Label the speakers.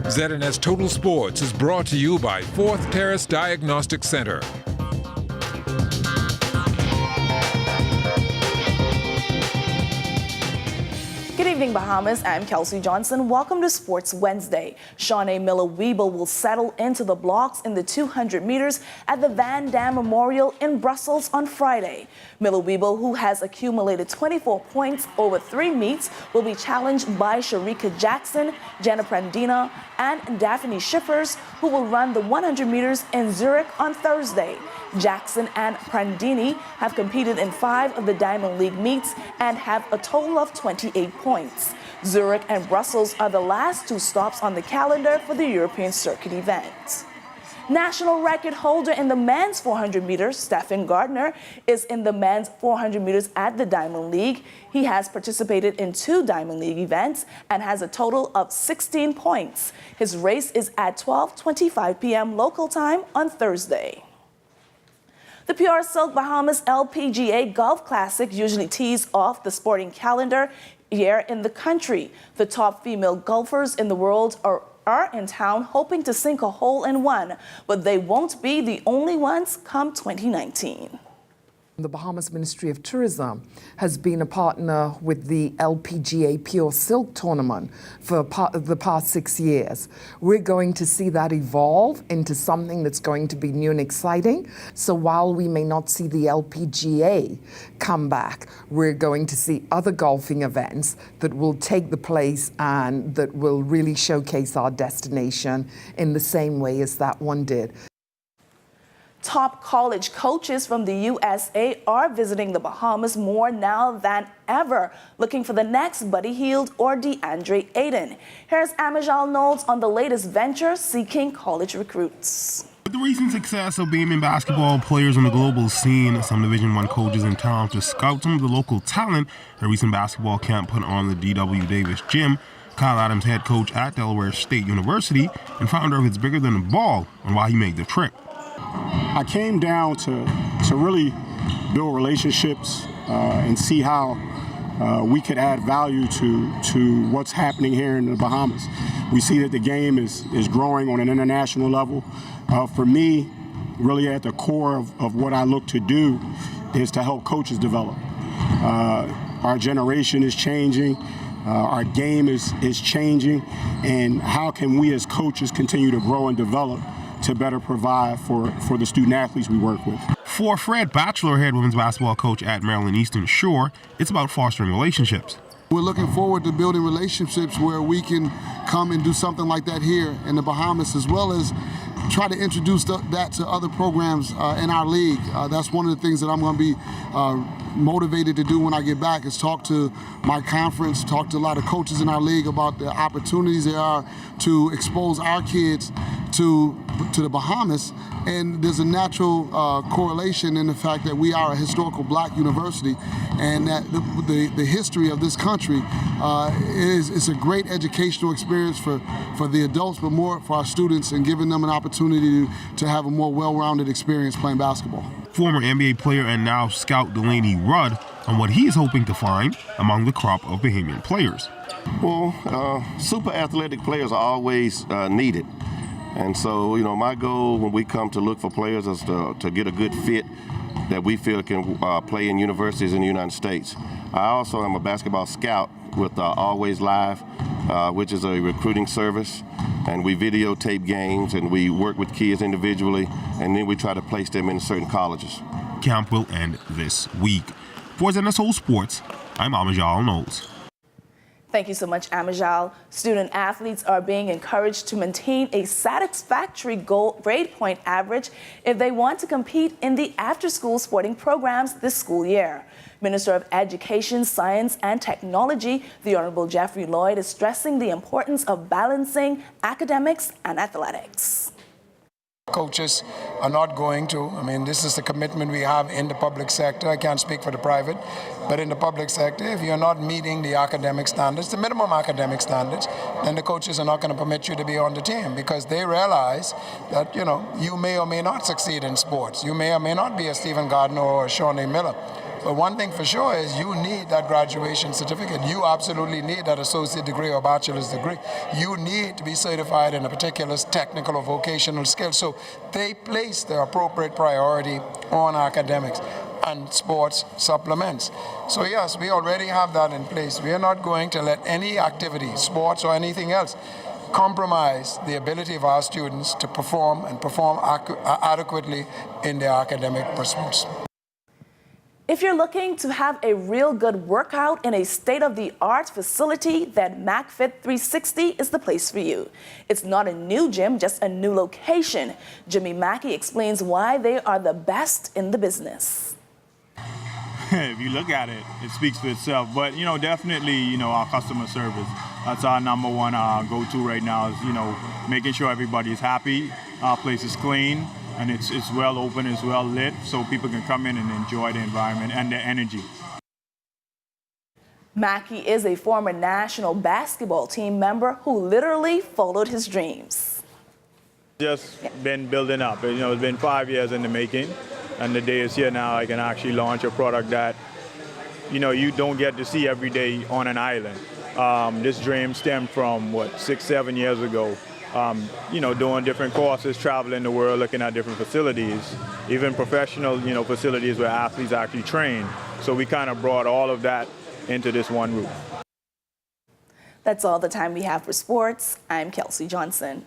Speaker 1: ZNS Total Sports is brought to you by Fourth Terrace Diagnostic Center.
Speaker 2: Good evening, Bahamas. I'm Kelsey Johnson. Welcome to Sports Wednesday. Shawnee Miller-Wiebel will settle into the blocks in the 200 meters at the Van Dam Memorial in Brussels on Friday. Miller-Wiebel, who has accumulated 24 points over 3 meets, will be challenged by Sharika Jackson, Jenna Prandina, and Daphne Schiffers, who will run the 100 meters in Zurich on Thursday. Jackson and Prandini have competed in 5 of the Diamond League meets and have a total of 28 points. Zurich and Brussels are the last 2 stops on the calendar for the European circuit event. National record holder in the men's 400 meters, Stephen Gardner, is in the men's 400 meters at the Diamond League. He has participated in 2 Diamond League events and has a total of 16 points. His race is at 12:25 p.m. local time on Thursday. The PR Silk Bahamas LPGA Golf Classic usually tees off the sporting calendar here in the country. The top female golfers in the world are in town hoping to sink a hole in one, but they won't be the only ones come 2019.
Speaker 3: The Bahamas Ministry of Tourism has been a partner with the LPGA Pure Silk Tournament for the past 6 years. We're going to see that evolve into something that's going to be new and exciting. So while we may not see the LPGA come back, we're going to see other golfing events that will take the place and that will really showcase our destination in the same way as that one did.
Speaker 2: Top college coaches from the USA are visiting the Bahamas more now than ever, looking for the next Buddy Hield or DeAndre Ayton. Here's Amajal Knowles on the latest venture seeking college recruits.
Speaker 4: With the recent success of beaming basketball players on the global scene, some Division I coaches in town to scout some of the local talent, a recent basketball camp put on the D.W. Davis Gym. Kyle Adams, head coach at Delaware State University and founder of It's Bigger Than the Ball, on why he made the trip.
Speaker 5: I came down to really build relationships and see how we could add value to what's happening here in the Bahamas. We see that the game is growing on an international level. For me, really at the core of what I look to do is to help coaches develop. Our generation is changing. Our game is changing. And how can we as coaches continue to grow and develop to better provide for the student athletes we work with.
Speaker 4: For Fred Batchelor, head women's basketball coach at Maryland Eastern Shore, it's about fostering relationships.
Speaker 6: We're looking forward to building relationships where we can come and do something like that here in the Bahamas, as well as try to introduce that to other programs in our league. That's one of the things that I'm going to be motivated to do when I get back, is talk to my conference, talk to a lot of coaches in our league about the opportunities there are to expose our kids to the Bahamas. And there's a natural correlation in the fact that we are a historical black university, and that the history of this country is a great educational experience for the adults, but more for our students, and giving them an opportunity to have a more well-rounded experience playing basketball.
Speaker 4: Former NBA player and now scout Delaney Rudd on what he is hoping to find among the crop of Bahamian players.
Speaker 7: Well, super athletic players are always needed. And so, my goal when we come to look for players is to get a good fit that we feel can play in universities in the United States. I also am a basketball scout with Always Live, which is a recruiting service. And we videotape games, and we work with kids individually, and then we try to place them in certain colleges.
Speaker 4: Camp will end this week. For ZNS Total Sports, I'm Amajal Knowles.
Speaker 2: Thank you so much, Amajal. Student athletes are being encouraged to maintain a satisfactory grade point average if they want to compete in the after-school sporting programs this school year. Minister of Education, Science and Technology, the Honorable Jeffrey Lloyd, is stressing the importance of balancing academics and athletics.
Speaker 8: Coaches are not going to. This is the commitment we have in the public sector. I can't speak for the private, but in the public sector, if you're not meeting the academic standards, the minimum academic standards, then the coaches are not going to permit you to be on the team, because they realize that, you may or may not succeed in sports. You may or may not be a Stephen Gardner or a Shawnee Miller. But one thing for sure is you need that graduation certificate. You absolutely need that associate degree or bachelor's degree. You need to be certified in a particular technical or vocational skill. So they place the appropriate priority on academics, and sports supplements. So yes, we already have that in place. We are not going to let any activity, sports or anything else, compromise the ability of our students to perform and perform adequately in their academic pursuits.
Speaker 2: If you're looking to have a real good workout in a state-of-the-art facility, then MacFit 360 is the place for you. It's not a new gym, just a new location. Jimmy Mackey explains why they are the best in the business.
Speaker 9: If you look at it, it speaks for itself. But, definitely, our customer service. That's our number one go-to right now is, making sure everybody is happy, our place is clean, and it's well open, it's well lit, so people can come in and enjoy the environment and the energy.
Speaker 2: Mackey is a former national basketball team member who literally followed his dreams.
Speaker 9: Just been building up. It's been 5 years in the making, and the day is here now. I can actually launch a product that, you don't get to see every day on an island. This dream stemmed from, 6-7 years ago. Doing different courses, traveling the world, looking at different facilities, even professional, facilities where athletes actually train. So we kind of brought all of that into this one roof.
Speaker 2: That's all the time we have for sports. I'm Kelsey Johnson.